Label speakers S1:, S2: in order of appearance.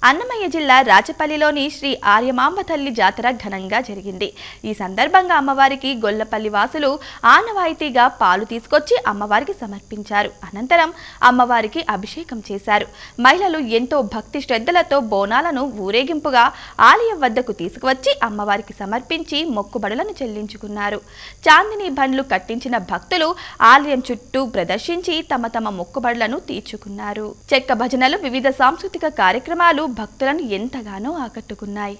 S1: అన్నమయ్య జిల్లా రాచపల్లిలోని శ్రీ ఆర్యమాంబ తల్లి జాతర ఘనంగా జరిగింది. ఈ సందర్భంగా అమ్మవారికి గొల్లపల్లి వాసులు ఆనవాయితీగా పాలు తీసుకొచ్చి అమ్మవారికి సమర్పించారు. అనంతరం అమ్మవారికి అభిషేకం చేశారు. మహిళలు ఎంతో భక్తి శ్రద్ధలతో బోనాలను ఊరేగింపుగా ఆలయం వద్దకు తీసుకువచ్చి అమ్మవారికి సమర్పించి మొక్కుబడులను చెల్లించుకున్నారు. చాందిని బండ్లు కట్టించిన భక్తులు ఆలయం చుట్టూ ప్రదర్శించి తమ తమ మొక్కుబడులను తీర్చుకున్నారు. చెక్క భజనలు, వివిధ సాంస్కృతిక కార్యక్రమాలు భక్తులను ఎంతగానో ఆకట్టుకున్నాయి.